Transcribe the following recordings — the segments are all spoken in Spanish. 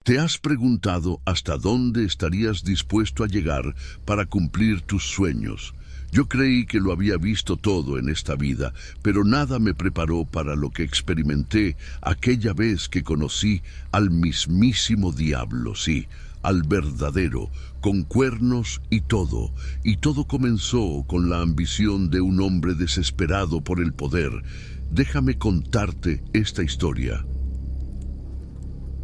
¿Te has preguntado hasta dónde estarías dispuesto a llegar para cumplir tus sueños? Yo creí que lo había visto todo en esta vida, pero nada me preparó para lo que experimenté aquella vez que conocí al mismísimo diablo, sí, al verdadero, con cuernos y todo comenzó con la ambición de un hombre desesperado por el poder. Déjame contarte esta historia.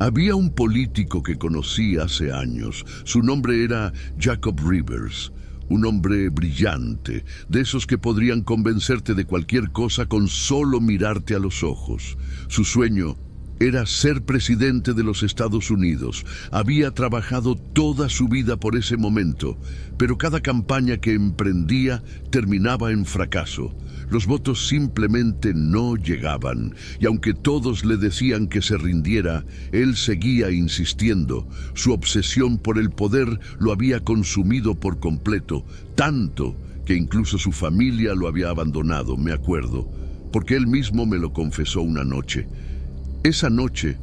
Había un político que conocí hace años. Su nombre era Jacob Rivers, un hombre brillante, de esos que podrían convencerte de cualquier cosa con solo mirarte a los ojos. Su sueño era ser presidente de los Estados Unidos. Había trabajado toda su vida por ese momento, pero cada campaña que emprendía terminaba en fracaso. Los votos simplemente no llegaban, y aunque todos le decían que se rindiera, él seguía insistiendo. Su obsesión por el poder lo había consumido por completo, tanto que incluso su familia lo había abandonado, me acuerdo, porque él mismo me lo confesó una noche. Esa noche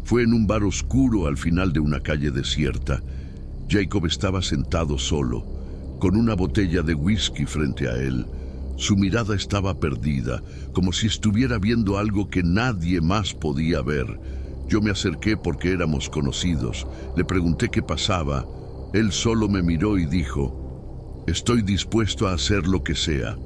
fue en un bar oscuro al final de una calle desierta. Jacob estaba sentado solo, con una botella de whisky frente a él. Su mirada estaba perdida, como si estuviera viendo algo que nadie más podía ver. Yo me acerqué porque éramos conocidos. Le pregunté qué pasaba. Él solo me miró y dijo: «Estoy dispuesto a hacer lo que sea».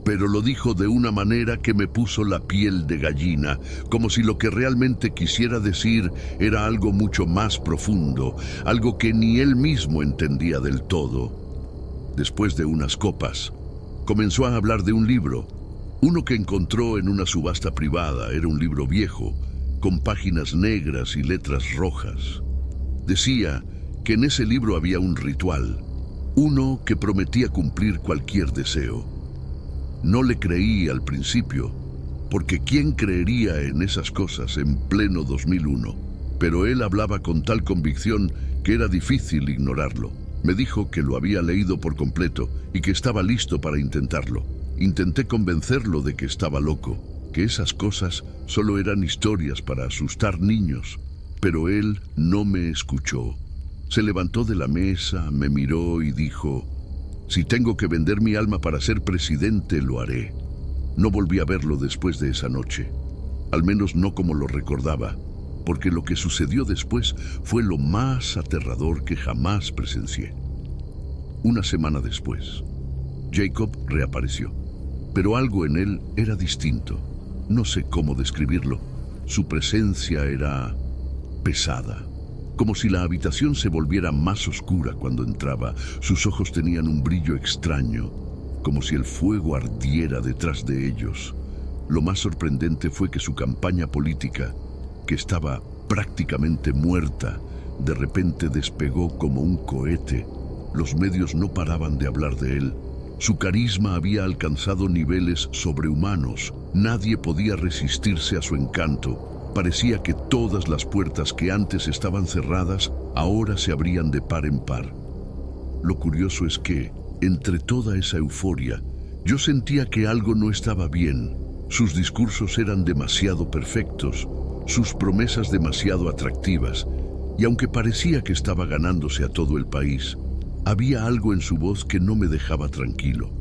Pero lo dijo de una manera que me puso la piel de gallina, como si lo que realmente quisiera decir era algo mucho más profundo, algo que ni él mismo entendía del todo. Después de unas copas, comenzó a hablar de un libro, uno que encontró en una subasta privada. Era un libro viejo, con páginas negras y letras rojas. Decía que en ese libro había un ritual, uno que prometía cumplir cualquier deseo. No le creí al principio, porque ¿quién creería en esas cosas en pleno 2001? Pero él hablaba con tal convicción que era difícil ignorarlo. Me dijo que lo había leído por completo y que estaba listo para intentarlo. Intenté convencerlo de que estaba loco, que esas cosas solo eran historias para asustar niños, pero él no me escuchó. Se levantó de la mesa, me miró y dijo: «Si tengo que vender mi alma para ser presidente, lo haré». No volví a verlo después de esa noche, al menos no como lo recordaba, porque lo que sucedió después fue lo más aterrador que jamás presencié. Una semana después, Jacob reapareció, pero algo en él era distinto. No sé cómo describirlo. Su presencia era pesada, como si la habitación se volviera más oscura cuando entraba. Sus ojos tenían un brillo extraño, como si el fuego ardiera detrás de ellos. Lo más sorprendente fue que su campaña política, que estaba prácticamente muerta, de repente despegó como un cohete. Los medios no paraban de hablar de él. Su carisma había alcanzado niveles sobrehumanos. Nadie podía resistirse a su encanto. Parecía que todas las puertas que antes estaban cerradas, ahora se abrían de par en par. Lo curioso es que, entre toda esa euforia, yo sentía que algo no estaba bien. Sus discursos eran demasiado perfectos, sus promesas demasiado atractivas, y aunque parecía que estaba ganándose a todo el país, había algo en su voz que no me dejaba tranquilo.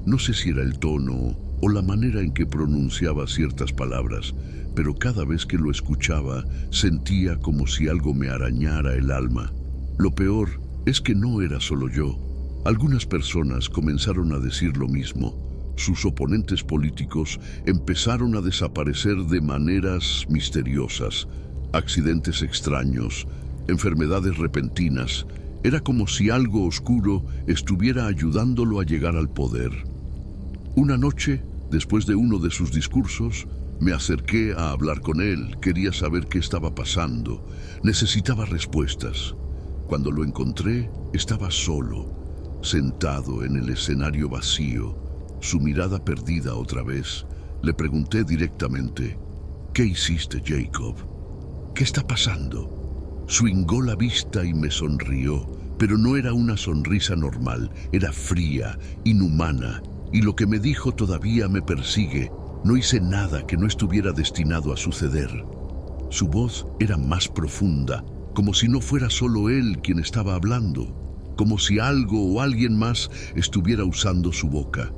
No sé si era el tono o la manera en que pronunciaba ciertas palabras, pero cada vez que lo escuchaba sentía como si algo me arañara el alma. Lo peor es que no era solo yo. Algunas personas comenzaron a decir lo mismo. Sus oponentes políticos empezaron a desaparecer de maneras misteriosas. Accidentes extraños, enfermedades repentinas. Era como si algo oscuro estuviera ayudándolo a llegar al poder. Una noche, después de uno de sus discursos, me acerqué a hablar con él. Quería saber qué estaba pasando. Necesitaba respuestas. Cuando lo encontré, estaba solo, sentado en el escenario vacío, su mirada perdida otra vez. Le pregunté directamente: «¿Qué hiciste, Jacob? ¿Qué está pasando?». Swingó la vista y me sonrió, pero no era una sonrisa normal, era fría, inhumana, y lo que me dijo todavía me persigue. No hice nada que no estuviera destinado a suceder. Su voz era más profunda, como si no fuera solo él quien estaba hablando, como si algo o alguien más estuviera usando su boca.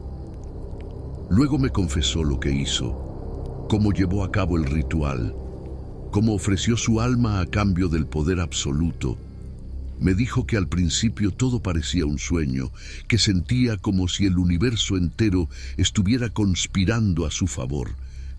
Luego me confesó lo que hizo, cómo llevó a cabo el ritual, cómo ofreció su alma a cambio del poder absoluto. Me dijo que al principio todo parecía un sueño, que sentía como si el universo entero estuviera conspirando a su favor,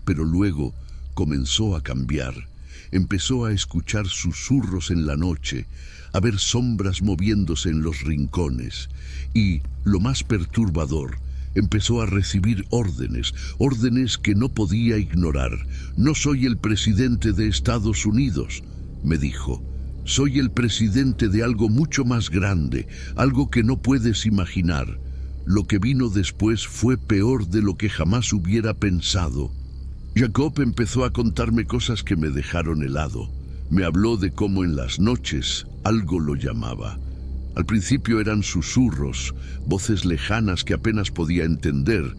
pero luego comenzó a cambiar. Empezó a escuchar susurros en la noche, a ver sombras moviéndose en los rincones y, lo más perturbador, empezó a recibir órdenes que no podía ignorar. No soy el presidente de Estados Unidos, me dijo. Soy el presidente de algo mucho más grande, algo que no puedes imaginar. Lo que vino después fue peor de lo que jamás hubiera pensado. Jacob empezó a contarme cosas que me dejaron helado. Me habló de cómo en las noches algo lo llamaba. Al principio eran susurros, voces lejanas que apenas podía entender,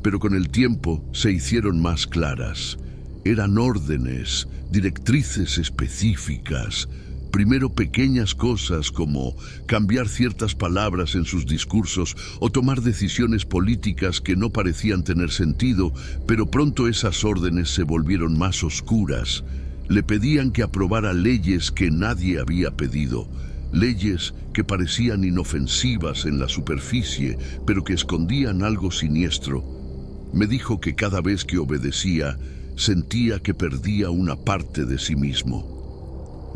pero con el tiempo se hicieron más claras. Eran órdenes, directrices específicas. Primero pequeñas cosas como cambiar ciertas palabras en sus discursos o tomar decisiones políticas que no parecían tener sentido, pero pronto esas órdenes se volvieron más oscuras. Le pedían que aprobara leyes que nadie había pedido, leyes que parecían inofensivas en la superficie, pero que escondían algo siniestro. Me dijo que cada vez que obedecía, sentía que perdía una parte de sí mismo.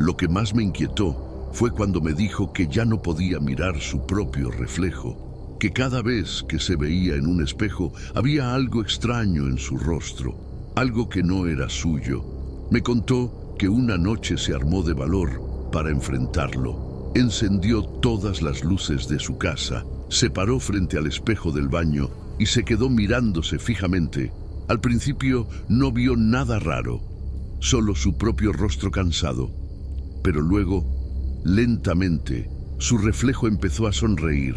Lo que más me inquietó fue cuando me dijo que ya no podía mirar su propio reflejo, que cada vez que se veía en un espejo había algo extraño en su rostro, algo que no era suyo. Me contó que una noche se armó de valor para enfrentarlo. Encendió todas las luces de su casa, se paró frente al espejo del baño y se quedó mirándose fijamente. Al principio no vio nada raro, solo su propio rostro cansado. Pero luego, lentamente, su reflejo empezó a sonreír.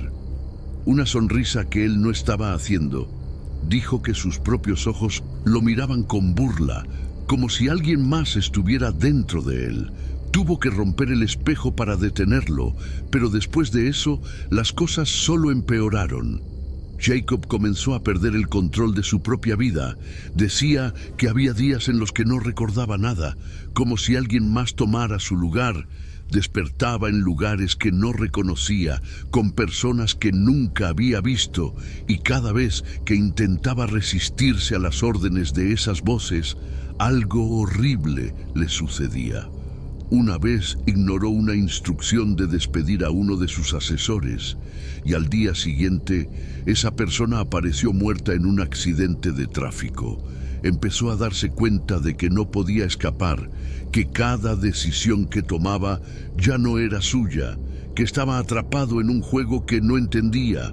Una sonrisa que él no estaba haciendo. Dijo que sus propios ojos lo miraban con burla, como si alguien más estuviera dentro de él. Tuvo que romper el espejo para detenerlo, pero después de eso, las cosas solo empeoraron. Jacob comenzó a perder el control de su propia vida. Decía que había días en los que no recordaba nada, como si alguien más tomara su lugar. Despertaba en lugares que no reconocía, con personas que nunca había visto, y cada vez que intentaba resistirse a las órdenes de esas voces, algo horrible le sucedía. Una vez ignoró una instrucción de despedir a uno de sus asesores y al día siguiente esa persona apareció muerta en un accidente de tráfico. Empezó a darse cuenta de que no podía escapar, que cada decisión que tomaba ya no era suya, que estaba atrapado en un juego que no entendía.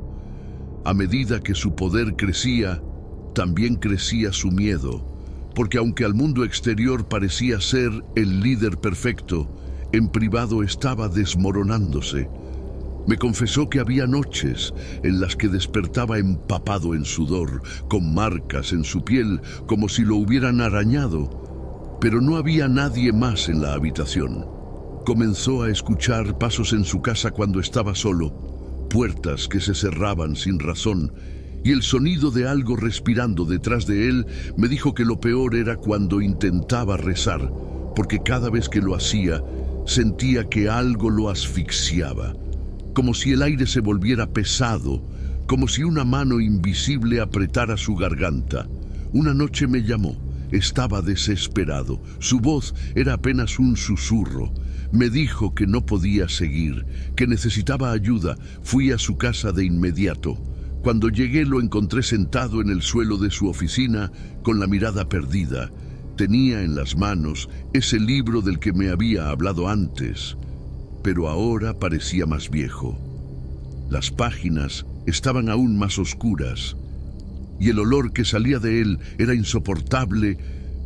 A medida que su poder crecía, también crecía su miedo. Porque aunque al mundo exterior parecía ser el líder perfecto, en privado estaba desmoronándose. Me confesó que había noches en las que despertaba empapado en sudor, con marcas en su piel como si lo hubieran arañado, pero no había nadie más en la habitación. Comenzó a escuchar pasos en su casa cuando estaba solo, puertas que se cerraban sin razón, y el sonido de algo respirando detrás de él. Me dijo que lo peor era cuando intentaba rezar, porque cada vez que lo hacía, sentía que algo lo asfixiaba, como si el aire se volviera pesado, como si una mano invisible apretara su garganta. Una noche me llamó, estaba desesperado, su voz era apenas un susurro. Me dijo que no podía seguir, que necesitaba ayuda. Fui a su casa de inmediato. Cuando llegué lo encontré sentado en el suelo de su oficina con la mirada perdida. Tenía en las manos ese libro del que me había hablado antes, pero ahora parecía más viejo. Las páginas estaban aún más oscuras y el olor que salía de él era insoportable,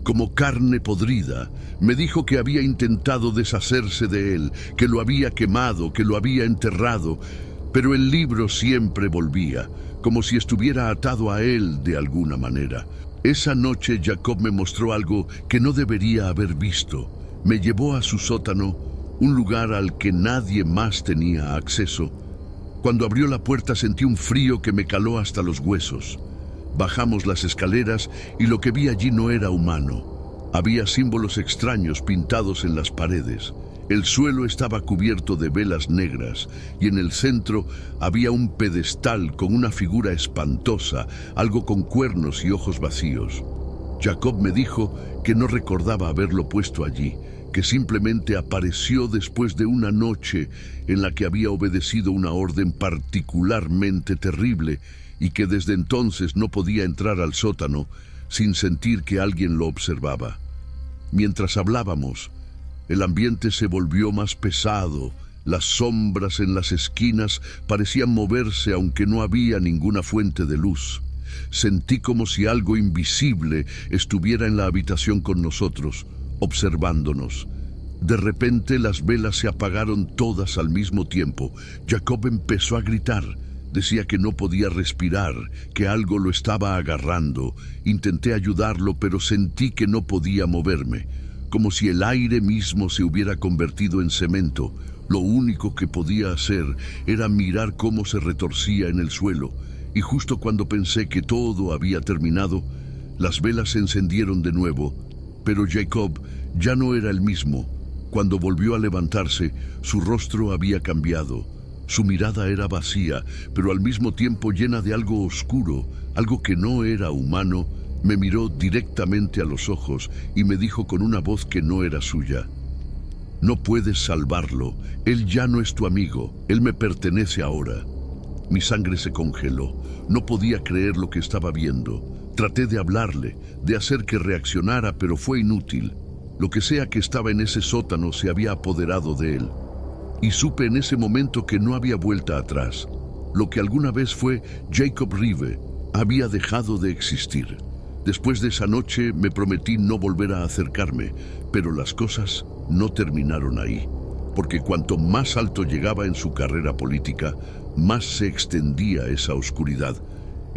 como carne podrida. Me dijo que había intentado deshacerse de él, que lo había quemado, que lo había enterrado, pero el libro siempre volvía, como si estuviera atado a él de alguna manera. Esa noche Jacob me mostró algo que no debería haber visto. Me llevó a su sótano, un lugar al que nadie más tenía acceso. Cuando abrió la puerta sentí un frío que me caló hasta los huesos. Bajamos las escaleras y lo que vi allí no era humano. Había símbolos extraños pintados en las paredes. El suelo estaba cubierto de velas negras y en el centro había un pedestal con una figura espantosa, algo con cuernos y ojos vacíos. Jacob me dijo que no recordaba haberlo puesto allí, que simplemente apareció después de una noche en la que había obedecido una orden particularmente terrible y que desde entonces no podía entrar al sótano sin sentir que alguien lo observaba. Mientras hablábamos, el ambiente se volvió más pesado, las sombras en las esquinas parecían moverse aunque no había ninguna fuente de luz. Sentí como si algo invisible estuviera en la habitación con nosotros, observándonos. De repente las velas se apagaron todas al mismo tiempo. Jacob empezó a gritar. Decía que no podía respirar, que algo lo estaba agarrando. Intenté ayudarlo, pero sentí que no podía moverme. Como si el aire mismo se hubiera convertido en cemento. Lo único que podía hacer era mirar cómo se retorcía en el suelo. Y justo cuando pensé que todo había terminado, las velas se encendieron de nuevo. Pero Jacob ya no era el mismo. Cuando volvió a levantarse, su rostro había cambiado. Su mirada era vacía, pero al mismo tiempo llena de algo oscuro, algo que no era humano. Me miró directamente a los ojos y me dijo con una voz que no era suya: «No puedes salvarlo, él ya no es tu amigo, él me pertenece ahora». Mi sangre se congeló, no podía creer lo que estaba viendo. Traté de hablarle, de hacer que reaccionara, pero fue inútil. Lo que sea que estaba en ese sótano se había apoderado de él. Y supe en ese momento que no había vuelta atrás. Lo que alguna vez fue Jacob Rive había dejado de existir. Después de esa noche me prometí no volver a acercarme, pero las cosas no terminaron ahí, porque cuanto más alto llegaba en su carrera política, más se extendía esa oscuridad.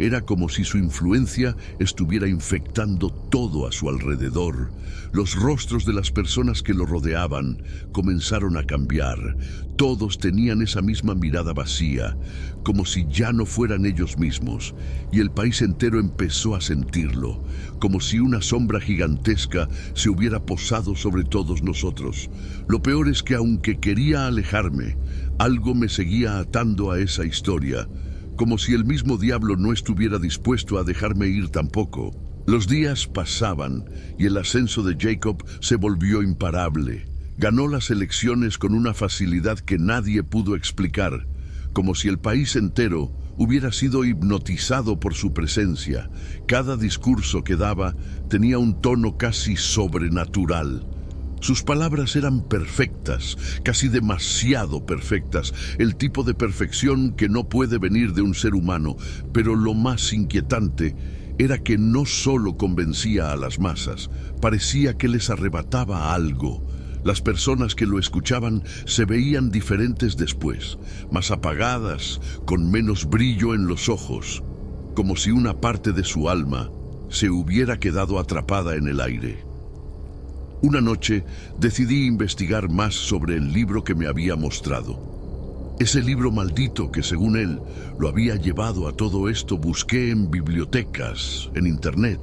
Era como si su influencia estuviera infectando todo a su alrededor. Los rostros de las personas que lo rodeaban comenzaron a cambiar. Todos tenían esa misma mirada vacía, como si ya no fueran ellos mismos. Y el país entero empezó a sentirlo, como si una sombra gigantesca se hubiera posado sobre todos nosotros. Lo peor es que aunque quería alejarme, algo me seguía atando a esa historia, como si el mismo diablo no estuviera dispuesto a dejarme ir tampoco. Los días pasaban y el ascenso de Jacob se volvió imparable. Ganó las elecciones con una facilidad que nadie pudo explicar, como si el país entero hubiera sido hipnotizado por su presencia. Cada discurso que daba tenía un tono casi sobrenatural. Sus palabras eran perfectas, casi demasiado perfectas, el tipo de perfección que no puede venir de un ser humano, pero lo más inquietante era que no solo convencía a las masas, parecía que les arrebataba algo. Las personas que lo escuchaban se veían diferentes después, más apagadas, con menos brillo en los ojos, como si una parte de su alma se hubiera quedado atrapada en el aire. Una noche decidí investigar más sobre el libro que me había mostrado. Ese libro maldito que, según él, lo había llevado a todo esto. Busqué en bibliotecas, en internet.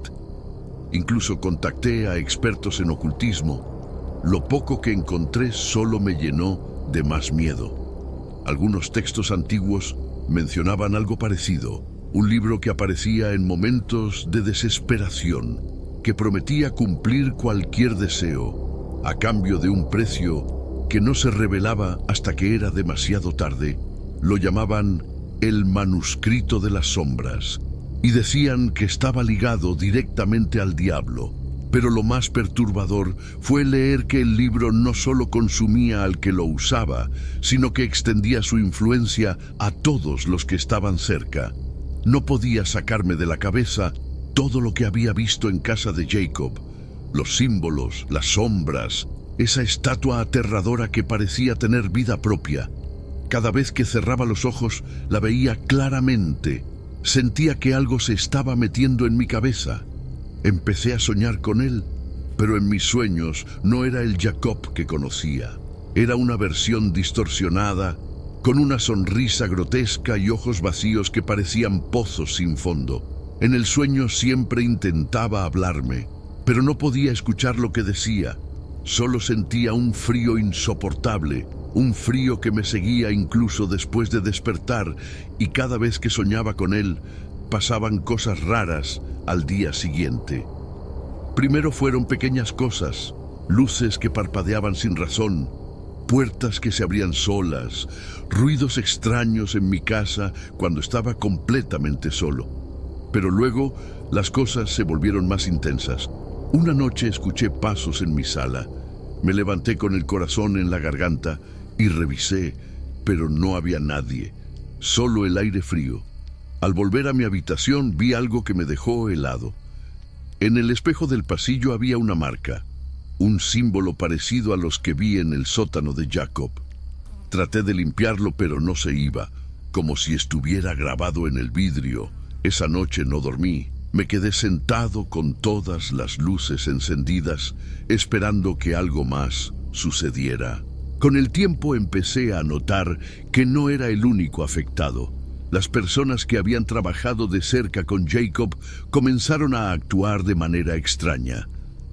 Incluso contacté a expertos en ocultismo. Lo poco que encontré solo me llenó de más miedo. Algunos textos antiguos mencionaban algo parecido. Un libro que aparecía en momentos de desesperación, que prometía cumplir cualquier deseo, a cambio de un precio que no se revelaba hasta que era demasiado tarde. Lo llamaban el manuscrito de las sombras, y decían que estaba ligado directamente al diablo. Pero lo más perturbador fue leer que el libro no solo consumía al que lo usaba, sino que extendía su influencia a todos los que estaban cerca. No podía sacarme de la cabeza todo lo que había visto en casa de Jacob, los símbolos, las sombras, esa estatua aterradora que parecía tener vida propia. Cada vez que cerraba los ojos, la veía claramente. Sentía que algo se estaba metiendo en mi cabeza. Empecé a soñar con él, pero en mis sueños no era el Jacob que conocía. Era una versión distorsionada, con una sonrisa grotesca y ojos vacíos que parecían pozos sin fondo. En el sueño siempre intentaba hablarme, pero no podía escuchar lo que decía. Solo sentía un frío insoportable, un frío que me seguía incluso después de despertar, y cada vez que soñaba con él, pasaban cosas raras al día siguiente. Primero fueron pequeñas cosas, luces que parpadeaban sin razón, puertas que se abrían solas, ruidos extraños en mi casa cuando estaba completamente solo. Pero luego las cosas se volvieron más intensas. Una noche escuché pasos en mi sala. Me levanté con el corazón en la garganta y revisé, pero no había nadie, solo el aire frío. Al volver a mi habitación vi algo que me dejó helado. En el espejo del pasillo había una marca, un símbolo parecido a los que vi en el sótano de Jacob. Traté de limpiarlo, pero no se iba, como si estuviera grabado en el vidrio. Esa noche no dormí. Me quedé sentado con todas las luces encendidas, esperando que algo más sucediera. Con el tiempo empecé a notar que no era el único afectado. Las personas que habían trabajado de cerca con Jacob comenzaron a actuar de manera extraña.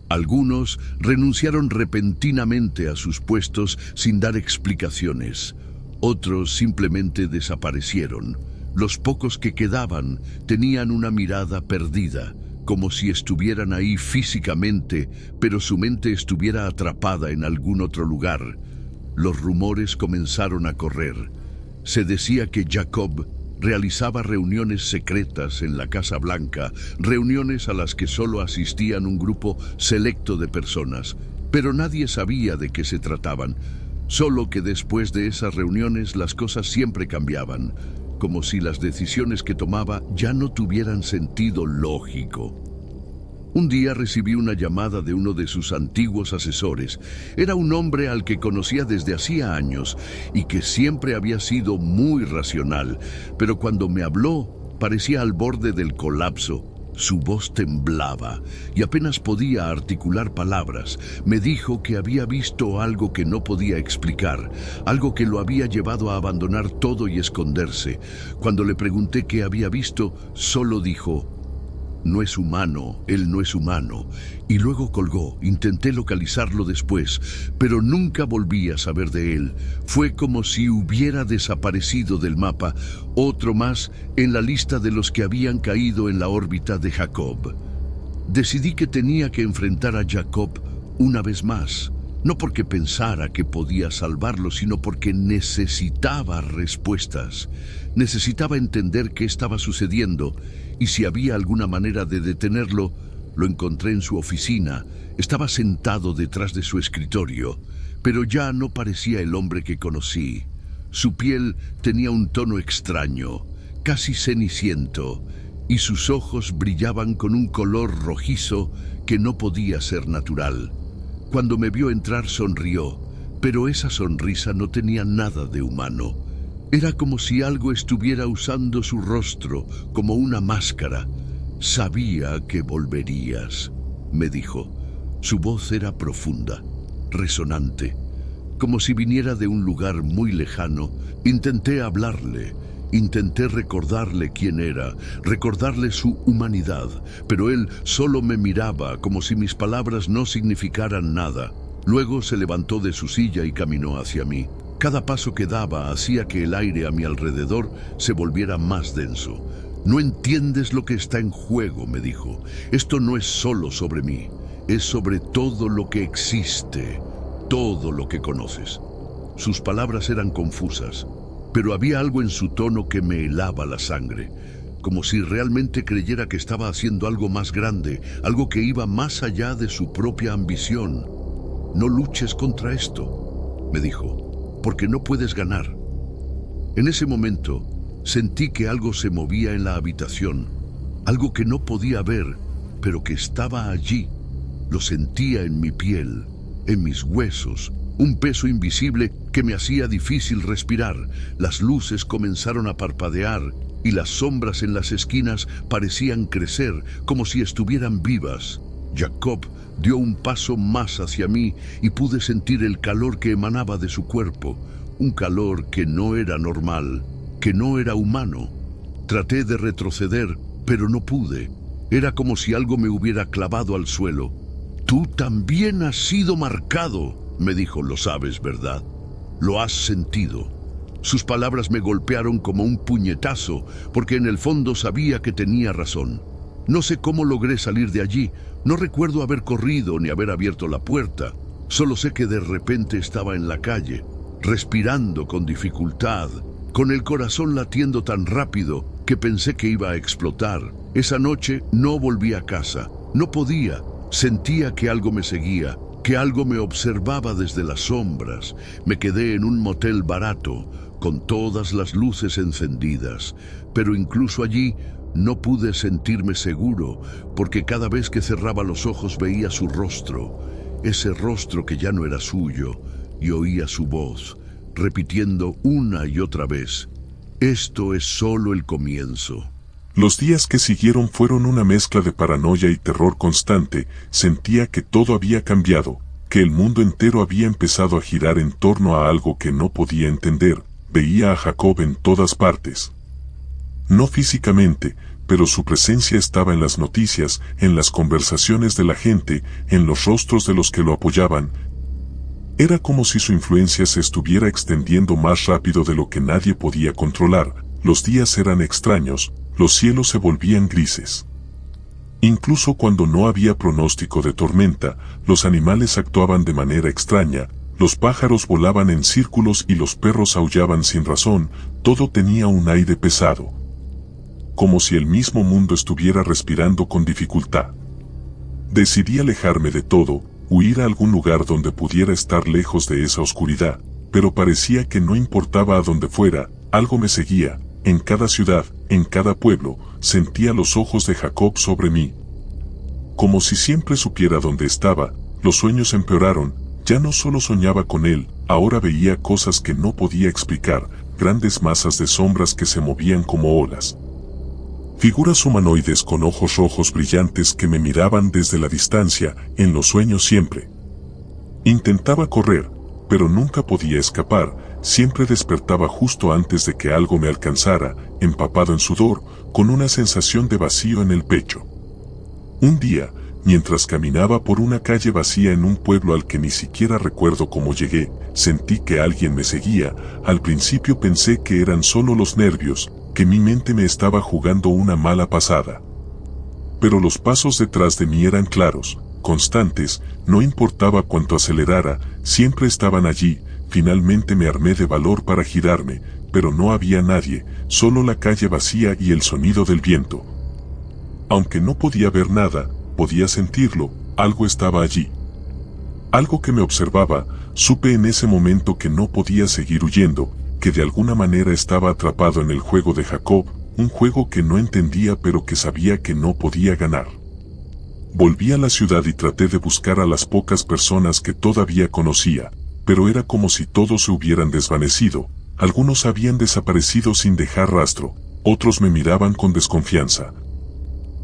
Algunos renunciaron repentinamente a sus puestos sin dar explicaciones. Otros simplemente desaparecieron. Los pocos que quedaban tenían una mirada perdida, como si estuvieran ahí físicamente, pero su mente estuviera atrapada en algún otro lugar. Los rumores comenzaron a correr. Se decía que Jacob realizaba reuniones secretas en la Casa Blanca, reuniones a las que solo asistían un grupo selecto de personas, pero nadie sabía de qué se trataban. Solo que después de esas reuniones las cosas siempre cambiaban, como si las decisiones que tomaba ya no tuvieran sentido lógico. Un día recibí una llamada de uno de sus antiguos asesores. Era un hombre al que conocía desde hacía años y que siempre había sido muy racional, pero cuando me habló parecía al borde del colapso. Su voz temblaba y apenas podía articular palabras. Me dijo que había visto algo que no podía explicar, algo que lo había llevado a abandonar todo y esconderse. Cuando le pregunté qué había visto, solo dijo: "No es humano, él no es humano", y luego colgó. Intenté localizarlo después, pero nunca volví a saber de él. Fue como si hubiera desaparecido del mapa, otro más en la lista de los que habían caído en la órbita de Jacob. Decidí que tenía que enfrentar a Jacob una vez más, no porque pensara que podía salvarlo, sino porque necesitaba respuestas. Necesitaba entender qué estaba sucediendo, y si había alguna manera de detenerlo. Lo encontré en su oficina. Estaba sentado detrás de su escritorio, pero ya no parecía el hombre que conocí. Su piel tenía un tono extraño, casi ceniciento, y sus ojos brillaban con un color rojizo que no podía ser natural. Cuando me vio entrar sonrió, pero esa sonrisa no tenía nada de humano. Era como si algo estuviera usando su rostro como una máscara. «Sabía que volverías», me dijo. Su voz era profunda, resonante, como si viniera de un lugar muy lejano. Intenté hablarle, intenté recordarle quién era, recordarle su humanidad, pero él solo me miraba como si mis palabras no significaran nada. Luego se levantó de su silla y caminó hacia mí. Cada paso que daba hacía que el aire a mi alrededor se volviera más denso. «No entiendes lo que está en juego», me dijo. «Esto no es solo sobre mí, es sobre todo lo que existe, todo lo que conoces». Sus palabras eran confusas, pero había algo en su tono que me helaba la sangre, como si realmente creyera que estaba haciendo algo más grande, algo que iba más allá de su propia ambición. «No luches contra esto», me dijo, «porque no puedes ganar». En ese momento sentí que algo se movía en la habitación, algo que no podía ver, pero que estaba allí. Lo sentía en mi piel, en mis huesos, un peso invisible que me hacía difícil respirar. Las luces comenzaron a parpadear y las sombras en las esquinas parecían crecer, como si estuvieran vivas. Jacob dio un paso más hacia mí y pude sentir el calor que emanaba de su cuerpo, un calor que no era normal, que no era humano. Traté de retroceder, pero no pude. Era como si algo me hubiera clavado al suelo. «Tú también has sido marcado», me dijo. «Lo sabes, ¿verdad? Lo has sentido». Sus palabras me golpearon como un puñetazo, porque en el fondo sabía que tenía razón. No sé cómo logré salir de allí. No recuerdo haber corrido ni haber abierto la puerta. Solo sé que de repente estaba en la calle, respirando con dificultad, con el corazón latiendo tan rápido que pensé que iba a explotar. Esa noche no volví a casa. No podía. Sentía que algo me seguía, que algo me observaba desde las sombras. Me quedé en un motel barato, con todas las luces encendidas, pero incluso allí no pude sentirme seguro, porque cada vez que cerraba los ojos veía su rostro, ese rostro que ya no era suyo, y oía su voz, repitiendo una y otra vez: «Esto es solo el comienzo». Los días que siguieron fueron una mezcla de paranoia y terror constante. Sentía que todo había cambiado, que el mundo entero había empezado a girar en torno a algo que no podía entender. Veía a Jacob en todas partes. No físicamente, pero su presencia estaba en las noticias, en las conversaciones de la gente, en los rostros de los que lo apoyaban. Era como si su influencia se estuviera extendiendo más rápido de lo que nadie podía controlar. Los días eran extraños, los cielos se volvían grises. Incluso cuando no había pronóstico de tormenta, los animales actuaban de manera extraña. Los pájaros volaban en círculos y los perros aullaban sin razón. Todo tenía un aire pesado, como si el mismo mundo estuviera respirando con dificultad. Decidí alejarme de todo, huir a algún lugar donde pudiera estar lejos de esa oscuridad, pero parecía que no importaba a dónde fuera, algo me seguía. En cada ciudad, en cada pueblo, sentía los ojos de Jacob sobre mí. Como si siempre supiera dónde estaba. Los sueños empeoraron. Ya no solo soñaba con él, ahora veía cosas que no podía explicar, grandes masas de sombras que se movían como olas. Figuras humanoides con ojos rojos brillantes que me miraban desde la distancia, en los sueños siempre. Intentaba correr, pero nunca podía escapar, siempre despertaba justo antes de que algo me alcanzara, empapado en sudor, con una sensación de vacío en el pecho. Un día, mientras caminaba por una calle vacía en un pueblo al que ni siquiera recuerdo cómo llegué, sentí que alguien me seguía. Al principio pensé que eran solo los nervios, que mi mente me estaba jugando una mala pasada. Pero los pasos detrás de mí eran claros, constantes, no importaba cuánto acelerara, siempre estaban allí. Finalmente me armé de valor para girarme, pero no había nadie, solo la calle vacía y el sonido del viento. Aunque no podía ver nada, podía sentirlo, algo estaba allí. Algo que me observaba. Supe en ese momento que no podía seguir huyendo, que de alguna manera estaba atrapado en el juego de Jacob, un juego que no entendía pero que sabía que no podía ganar. Volví a la ciudad y traté de buscar a las pocas personas que todavía conocía, pero era como si todos se hubieran desvanecido. Algunos habían desaparecido sin dejar rastro, otros me miraban con desconfianza,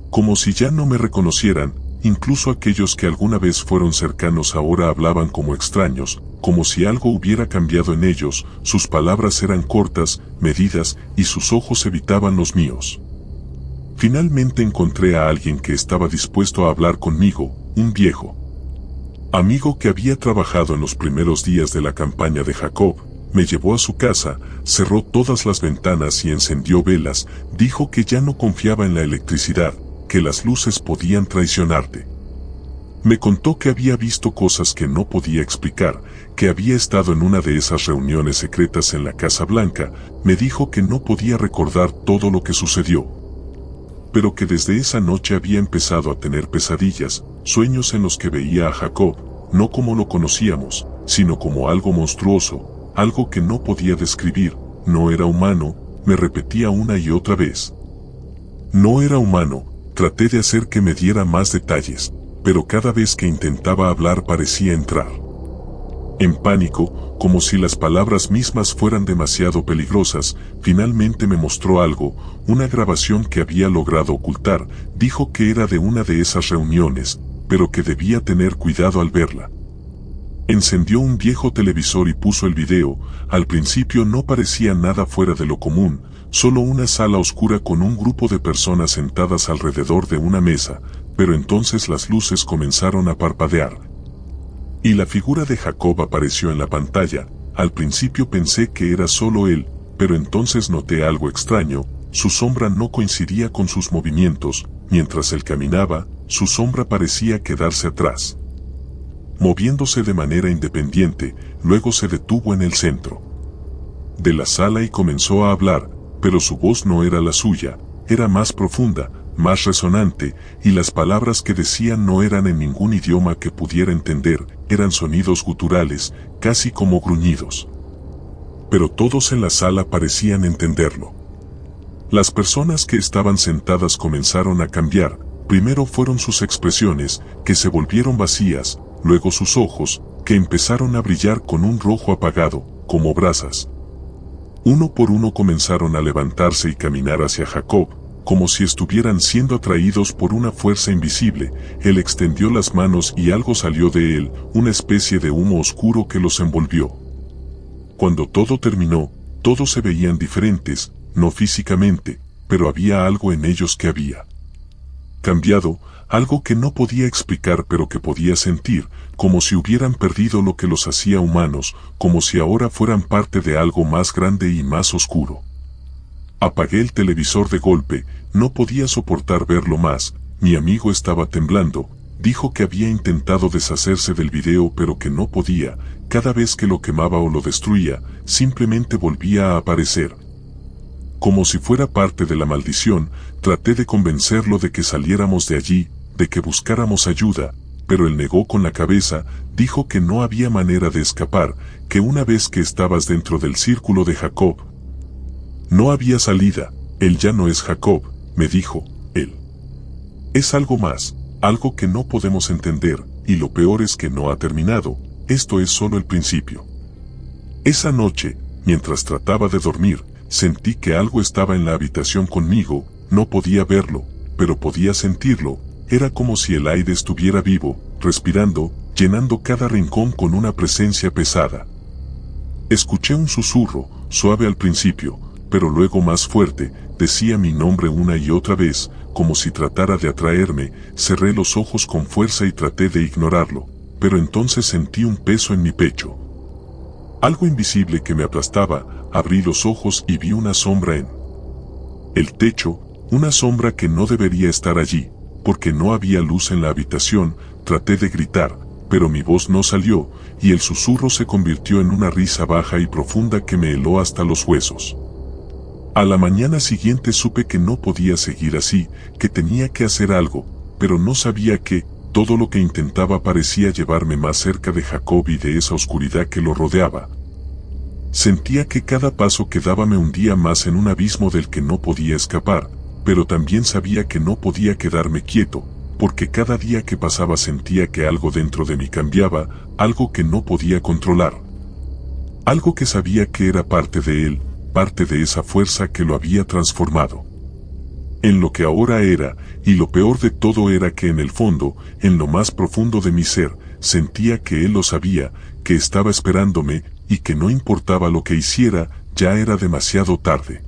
como si ya no me reconocieran. Incluso aquellos que alguna vez fueron cercanos ahora hablaban como extraños, como si algo hubiera cambiado en ellos. Sus palabras eran cortas, medidas, y sus ojos evitaban los míos. Finalmente encontré a alguien que estaba dispuesto a hablar conmigo, un viejo amigo que había trabajado en los primeros días de la campaña de Jacob. Me llevó a su casa, cerró todas las ventanas y encendió velas. Dijo que ya no confiaba en la electricidad, que las luces podían traicionarte. Me contó que había visto cosas que no podía explicar, que había estado en una de esas reuniones secretas en la Casa Blanca. Me dijo que no podía recordar todo lo que sucedió, pero que desde esa noche había empezado a tener pesadillas, sueños en los que veía a Jacob, no como lo conocíamos, sino como algo monstruoso, algo que no podía describir. No era humano, me repetía una y otra vez. No era humano. Traté de hacer que me diera más detalles, pero cada vez que intentaba hablar parecía entrar en pánico, como si las palabras mismas fueran demasiado peligrosas. Finalmente me mostró algo, una grabación que había logrado ocultar. Dijo que era de una de esas reuniones, pero que debía tener cuidado al verla. Encendió un viejo televisor y puso el video. Al principio no parecía nada fuera de lo común, solo una sala oscura con un grupo de personas sentadas alrededor de una mesa, pero entonces las luces comenzaron a parpadear. Y la figura de Jacob apareció en la pantalla. Al principio pensé que era solo él, pero entonces noté algo extraño. Su sombra no coincidía con sus movimientos. Mientras él caminaba, su sombra parecía quedarse atrás, moviéndose de manera independiente. Luego se detuvo en el centro de la sala y comenzó a hablar, pero su voz no era la suya, era más profunda, más resonante, y las palabras que decían no eran en ningún idioma que pudiera entender, eran sonidos guturales, casi como gruñidos. Pero todos en la sala parecían entenderlo. Las personas que estaban sentadas comenzaron a cambiar. Primero fueron sus expresiones, que se volvieron vacías, luego sus ojos, que empezaron a brillar con un rojo apagado, como brasas. Uno por uno comenzaron a levantarse y caminar hacia Jacob, como si estuvieran siendo atraídos por una fuerza invisible. Él extendió las manos y algo salió de él, una especie de humo oscuro que los envolvió. Cuando todo terminó, todos se veían diferentes, no físicamente, pero había algo en ellos que había cambiado, algo que no podía explicar pero que podía sentir, como si hubieran perdido lo que los hacía humanos, como si ahora fueran parte de algo más grande y más oscuro. Apagué el televisor de golpe, no podía soportar verlo más. Mi amigo estaba temblando, dijo que había intentado deshacerse del video pero que no podía. Cada vez que lo quemaba o lo destruía, simplemente volvía a aparecer. Como si fuera parte de la maldición. Traté de convencerlo de que saliéramos de allí, de que buscáramos ayuda, pero él negó con la cabeza, dijo que no había manera de escapar, que una vez que estabas dentro del círculo de Jacob, no había salida. Él ya no es Jacob, me dijo, él es algo más, algo que no podemos entender, y lo peor es que no ha terminado, esto es solo el principio. Esa noche, mientras trataba de dormir, sentí que algo estaba en la habitación conmigo. No podía verlo, pero podía sentirlo. Era como si el aire estuviera vivo, respirando, llenando cada rincón con una presencia pesada. Escuché un susurro, suave al principio, pero luego más fuerte. Decía mi nombre una y otra vez, como si tratara de atraerme. Cerré los ojos con fuerza y traté de ignorarlo, pero entonces sentí un peso en mi pecho. Algo invisible que me aplastaba. Abrí los ojos y vi una sombra en el techo, una sombra que no debería estar allí, porque no había luz en la habitación. Traté de gritar, pero mi voz no salió, y el susurro se convirtió en una risa baja y profunda que me heló hasta los huesos. A la mañana siguiente supe que no podía seguir así, que tenía que hacer algo, pero no sabía qué. Todo lo que intentaba parecía llevarme más cerca de Jacob y de esa oscuridad que lo rodeaba. Sentía que cada paso que daba me hundía más en un abismo del que no podía escapar, pero también sabía que no podía quedarme quieto, porque cada día que pasaba sentía que algo dentro de mí cambiaba, algo que no podía controlar. Algo que sabía que era parte de él, parte de esa fuerza que lo había transformado en lo que ahora era, y lo peor de todo era que en el fondo, en lo más profundo de mi ser, sentía que él lo sabía, que estaba esperándome, y que no importaba lo que hiciera, ya era demasiado tarde.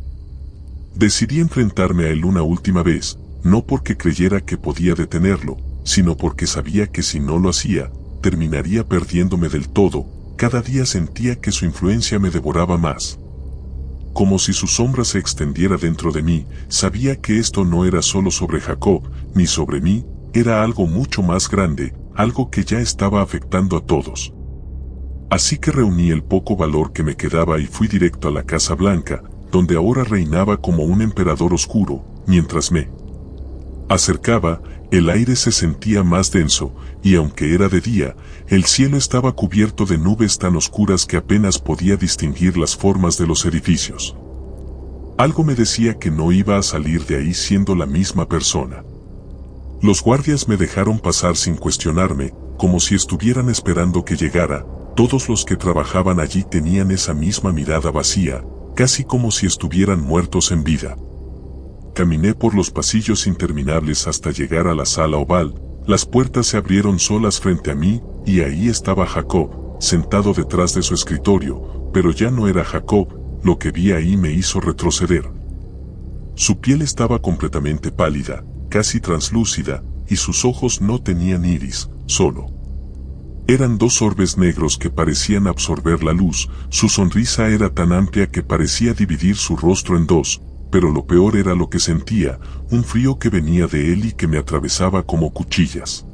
Decidí enfrentarme a él una última vez, no porque creyera que podía detenerlo, sino porque sabía que si no lo hacía, terminaría perdiéndome del todo. Cada día sentía que su influencia me devoraba más. Como si su sombra se extendiera dentro de mí. Sabía que esto no era solo sobre Jacob, ni sobre mí, era algo mucho más grande, algo que ya estaba afectando a todos. Así que reuní el poco valor que me quedaba y fui directo a la Casa Blanca, donde ahora reinaba como un emperador oscuro. Mientras me acercaba, el aire se sentía más denso, y aunque era de día, el cielo estaba cubierto de nubes tan oscuras que apenas podía distinguir las formas de los edificios. Algo me decía que no iba a salir de ahí siendo la misma persona. Los guardias me dejaron pasar sin cuestionarme, como si estuvieran esperando que llegara. Todos los que trabajaban allí tenían esa misma mirada vacía, casi como si estuvieran muertos en vida. Caminé por los pasillos interminables hasta llegar a la sala oval, Las puertas se abrieron solas frente a mí, y ahí estaba Jacob, sentado detrás de su escritorio, pero ya no era Jacob. Lo que vi ahí me hizo retroceder. Su piel estaba completamente pálida, casi translúcida, y sus ojos no tenían iris, solo eran dos orbes negros que parecían absorber la luz. Su sonrisa era tan amplia que parecía dividir su rostro en dos, pero lo peor era lo que sentía, un frío que venía de él y que me atravesaba como cuchillas.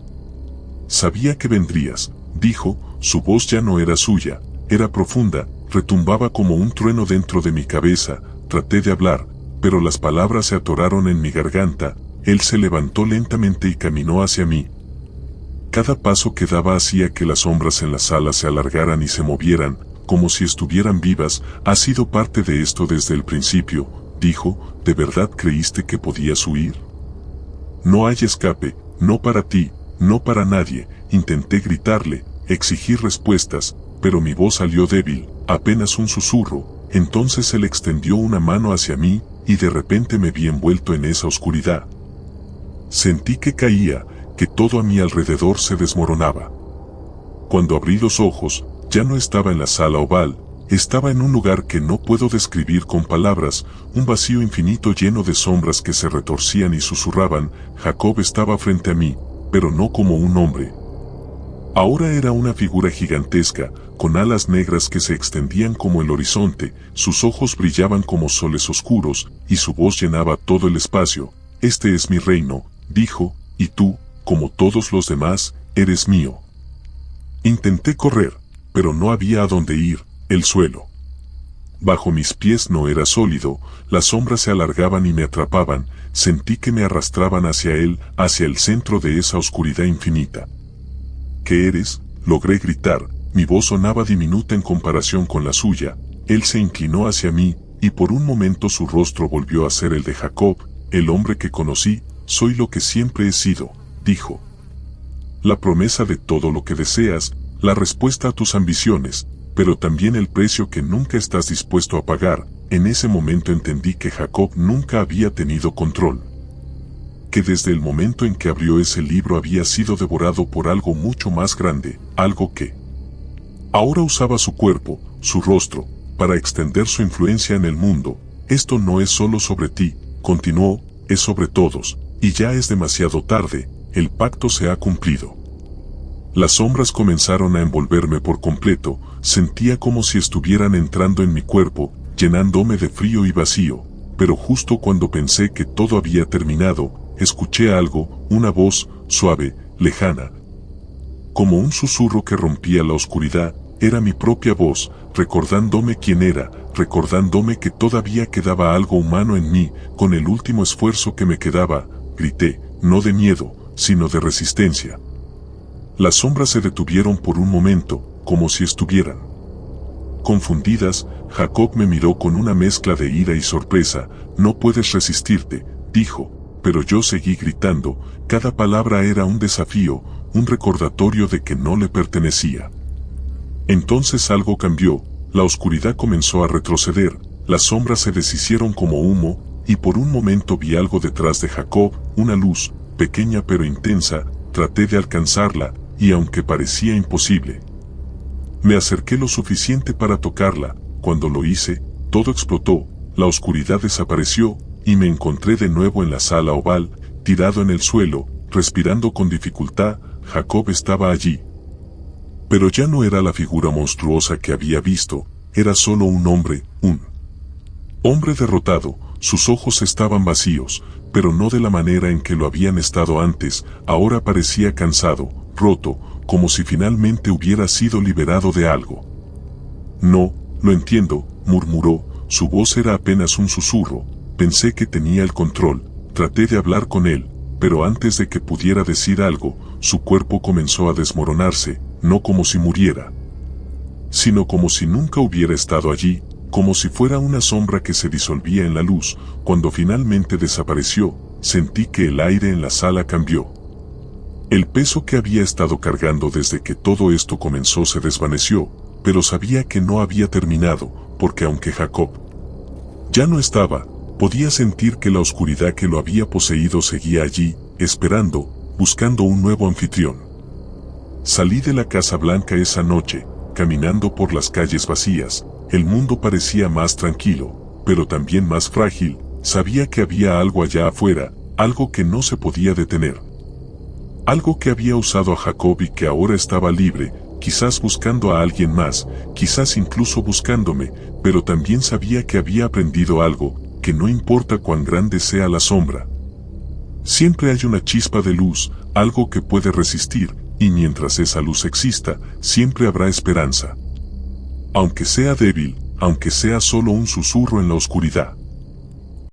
Sabía que vendrías, dijo. Su voz ya no era suya, era profunda, retumbaba como un trueno dentro de mi cabeza. Traté de hablar, pero las palabras se atoraron en mi garganta. Él se levantó lentamente y caminó hacia mí. Cada paso que daba hacía que las sombras en la sala se alargaran y se movieran, como si estuvieran vivas. «Has sido parte de esto desde el principio», dijo. «¿De verdad creíste que podías huir? No hay escape, no para ti, no para nadie». Intenté gritarle, exigir respuestas, pero mi voz salió débil, apenas un susurro. Entonces él extendió una mano hacia mí, y de repente me vi envuelto en esa oscuridad. Sentí que caía, que todo a mi alrededor se desmoronaba. Cuando abrí los ojos, ya no estaba en la sala oval, estaba en un lugar que no puedo describir con palabras, un vacío infinito lleno de sombras que se retorcían y susurraban. Jacob estaba frente a mí, pero no como un hombre. Ahora era una figura gigantesca, con alas negras que se extendían como el horizonte. Sus ojos brillaban como soles oscuros, y su voz llenaba todo el espacio. «Este es mi reino», dijo, «y tú, como todos los demás, eres mío». Intenté correr, pero no había a dónde ir. El suelo bajo mis pies no era sólido, las sombras se alargaban y me atrapaban. Sentí que me arrastraban hacia él, hacia el centro de esa oscuridad infinita. «¿Qué eres?», logré gritar. Mi voz sonaba diminuta en comparación con la suya. Él se inclinó hacia mí, y por un momento su rostro volvió a ser el de Jacob, el hombre que conocí. «Soy lo que siempre he sido», dijo. «La promesa de todo lo que deseas, la respuesta a tus ambiciones, pero también el precio que nunca estás dispuesto a pagar». En ese momento entendí que Jacob nunca había tenido control. Que desde el momento en que abrió ese libro había sido devorado por algo mucho más grande, algo que ahora usaba su cuerpo, su rostro, para extender su influencia en el mundo. «Esto no es solo sobre ti», continuó, «es sobre todos, y ya es demasiado tarde, el pacto se ha cumplido». Las sombras comenzaron a envolverme por completo, sentía como si estuvieran entrando en mi cuerpo, llenándome de frío y vacío, pero justo cuando pensé que todo había terminado, escuché algo, una voz, suave, lejana, como un susurro que rompía la oscuridad. Era mi propia voz, recordándome quién era, recordándome que todavía quedaba algo humano en mí. «Con el último esfuerzo que me quedaba», grité, no de miedo, sino de resistencia. Las sombras se detuvieron por un momento, como si estuvieran confundidas. Jacob me miró con una mezcla de ira y sorpresa. «No puedes resistirte», dijo, pero yo seguí gritando. Cada palabra era un desafío, un recordatorio de que no le pertenecía. Entonces algo cambió, la oscuridad comenzó a retroceder, las sombras se deshicieron como humo, y por un momento vi algo detrás de Jacob, una luz, pequeña pero intensa. Traté de alcanzarla, y aunque parecía imposible, me acerqué lo suficiente para tocarla. Cuando lo hice, todo explotó, la oscuridad desapareció, y me encontré de nuevo en la sala oval, tirado en el suelo, respirando con dificultad. Jacob estaba allí. Pero ya no era la figura monstruosa que había visto, era solo un hombre derrotado. Sus ojos estaban vacíos, pero no de la manera en que lo habían estado antes. Ahora parecía cansado, roto, como si finalmente hubiera sido liberado de algo. «No, lo entiendo», murmuró, su voz era apenas un susurro. Pensé que tenía el control, traté de hablar con él, pero antes de que pudiera decir algo, su cuerpo comenzó a desmoronarse, no como si muriera, sino como si nunca hubiera estado allí, como si fuera una sombra que se disolvía en la luz. Cuando finalmente desapareció, sentí que el aire en la sala cambió. El peso que había estado cargando desde que todo esto comenzó se desvaneció, pero sabía que no había terminado, porque aunque Jacob ya no estaba, podía sentir que la oscuridad que lo había poseído seguía allí, esperando, buscando un nuevo anfitrión. Salí de la Casa Blanca esa noche, caminando por las calles vacías. El mundo parecía más tranquilo, pero también más frágil. Sabía que había algo allá afuera, algo que no se podía detener. Algo que había usado a Jacob y que ahora estaba libre, quizás buscando a alguien más, quizás incluso buscándome, pero también sabía que había aprendido algo, que no importa cuán grande sea la sombra. Siempre hay una chispa de luz, algo que puede resistir, y mientras esa luz exista, siempre habrá esperanza. Aunque sea débil, aunque sea solo un susurro en la oscuridad.